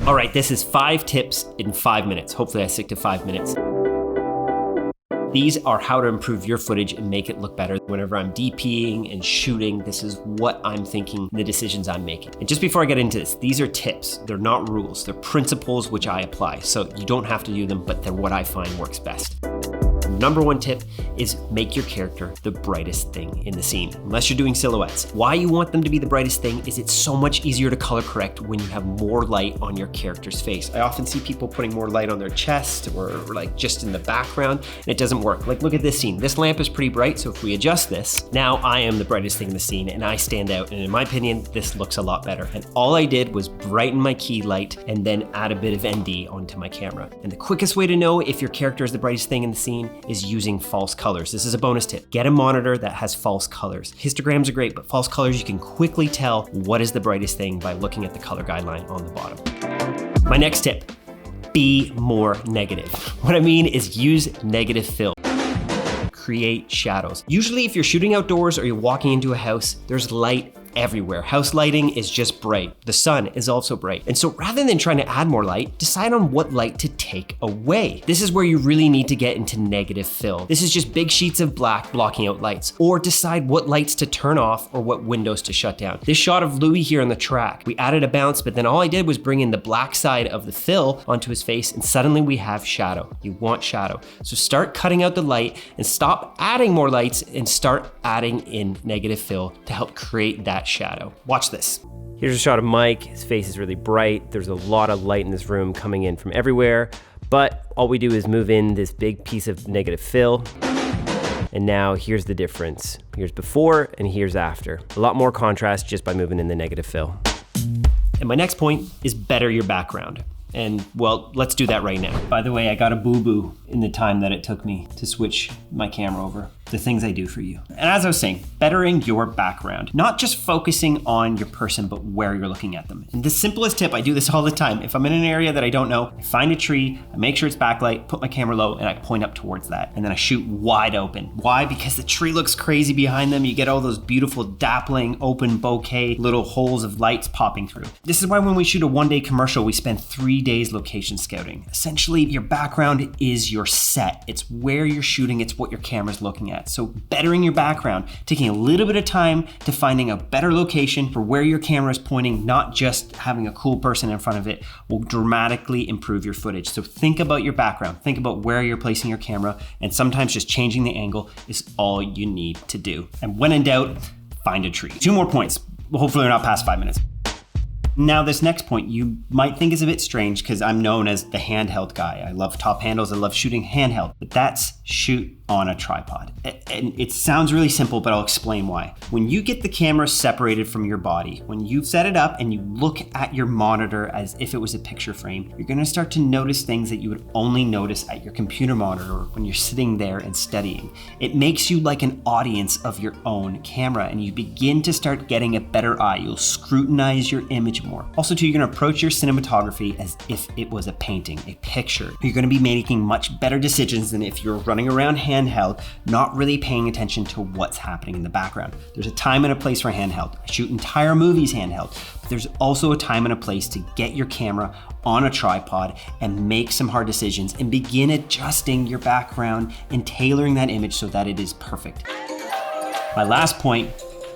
All right, this is 5 tips in 5 minutes. Hopefully I stick to 5 minutes. These are how to improve your footage and make it look better. Whenever I'm DPing and shooting, this is what I'm thinking, the decisions I'm making. And just before I get into this, these are tips. They're not rules. They're principles which I apply. So you don't have to do them, but they're what I find works best. Number 1 tip is make your character the brightest thing in the scene, unless you're doing silhouettes. Why you want them to be the brightest thing is it's so much easier to color correct when you have more light on your character's face. I often see people putting more light on their chest or like just in the background, and it doesn't work. Like look at this scene. This lamp is pretty bright, so if we adjust this, now I am the brightest thing in the scene and I stand out, and in my opinion, this looks a lot better. And all I did was brighten my key light and then add a bit of ND onto my camera. And the quickest way to know if your character is the brightest thing in the scene is using false colors. This is a bonus tip. Get a monitor that has false colors. Histograms are great, but false colors, you can quickly tell what is the brightest thing by looking at the color guideline on the bottom. My next tip, be more negative. What I mean is use negative fill. Create shadows. Usually if you're shooting outdoors or you're walking into a house, there's light everywhere. House lighting is just bright. The sun is also bright. And so rather than trying to add more light, decide on what light to take away. This is where you really need to get into negative fill. This is just big sheets of black blocking out lights, or decide what lights to turn off or what windows to shut down. This shot of Louis here on the track, we added a bounce, but then all I did was bring in the black side of the fill onto his face, and suddenly we have shadow. You want shadow. So start cutting out the light and stop adding more lights and start adding in negative fill to help create that shadow. Watch this. Here's a shot of Mike. His face is really bright. There's a lot of light in this room coming in from everywhere, but all we do is move in this big piece of negative fill. And now here's the difference. Here's before and here's after. A lot more contrast just by moving in the negative fill. And my next point is better your background. And well, let's do that right now. By the way, I got a boo-boo in the time that it took me to switch my camera over. The things I do for you. And as I was saying, bettering your background, not just focusing on your person, but where you're looking at them. And the simplest tip, I do this all the time. If I'm in an area that I don't know, I find a tree, I make sure it's backlight, put my camera low, and I point up towards that. And then I shoot wide open. Why? Because the tree looks crazy behind them. You get all those beautiful dappling, open bokeh, little holes of lights popping through. This is why when we shoot a one-day commercial, we spend 3 days location scouting. Essentially, your background is your set. It's where you're shooting, it's what your camera's looking at. So bettering your background, taking a little bit of time to finding a better location for where your camera is pointing, not just having a cool person in front of it, will dramatically improve your footage. So think about your background, think about where you're placing your camera, and sometimes just changing the angle is all you need to do. And when in doubt, find a tree. 2 more points. Hopefully we're not past 5 minutes. Now this next point you might think is a bit strange because I'm known as the handheld guy. I love top handles, I love shooting handheld, but that's shoot on a tripod. And it sounds really simple, but I'll explain why. When you get the camera separated from your body, when you've set it up and you look at your monitor as if it was a picture frame, you're gonna start to notice things that you would only notice at your computer monitor when you're sitting there and studying. It makes you like an audience of your own camera, and you begin to start getting a better eye. You'll scrutinize your image more. Also too, you're gonna approach your cinematography as if it was a painting, a picture. You're gonna be making much better decisions than if you're running around handheld, not really paying attention to what's happening in the background. There's a time and a place for handheld. I shoot entire movies handheld, but there's also a time and a place to get your camera on a tripod and make some hard decisions and begin adjusting your background and tailoring that image so that it is perfect. My last point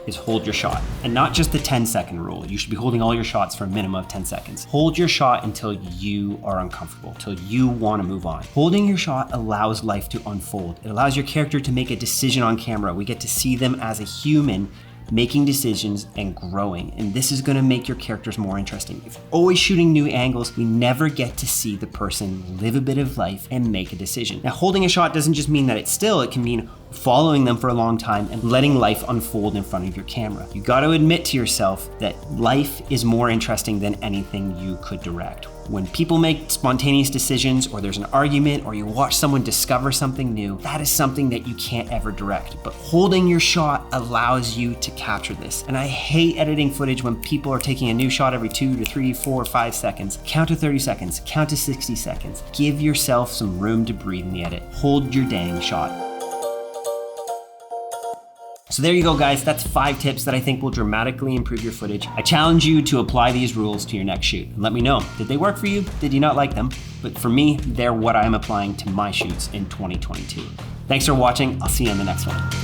is hold your shot, and not just the 10-second rule. You should be holding all your shots for a minimum of 10 seconds. Hold your shot until you are uncomfortable, until you want to move on. Holding your shot allows life to unfold. It allows your character to make a decision on camera. We get to see them as a human making decisions and growing. And this is gonna make your characters more interesting. If you're always shooting new angles, we never get to see the person live a bit of life and make a decision. Now, holding a shot doesn't just mean that it's still, it can mean following them for a long time and letting life unfold in front of your camera. You got to admit to yourself that life is more interesting than anything you could direct. When people make spontaneous decisions, or there's an argument, or you watch someone discover something new, that is something that you can't ever direct. But holding your shot allows you to capture this. And I hate editing footage when people are taking a new shot every 2 to 3, 4, 5 seconds. Count to 30 seconds, count to 60 seconds. Give yourself some room to breathe in the edit. Hold your dang shot. So there you go, guys. That's 5 tips that I think will dramatically improve your footage. I challenge you to apply these rules to your next shoot. And let me know, did they work for you? Did you not like them? But for me, they're what I'm applying to my shoots in 2022. Thanks for watching. I'll see you on the next one.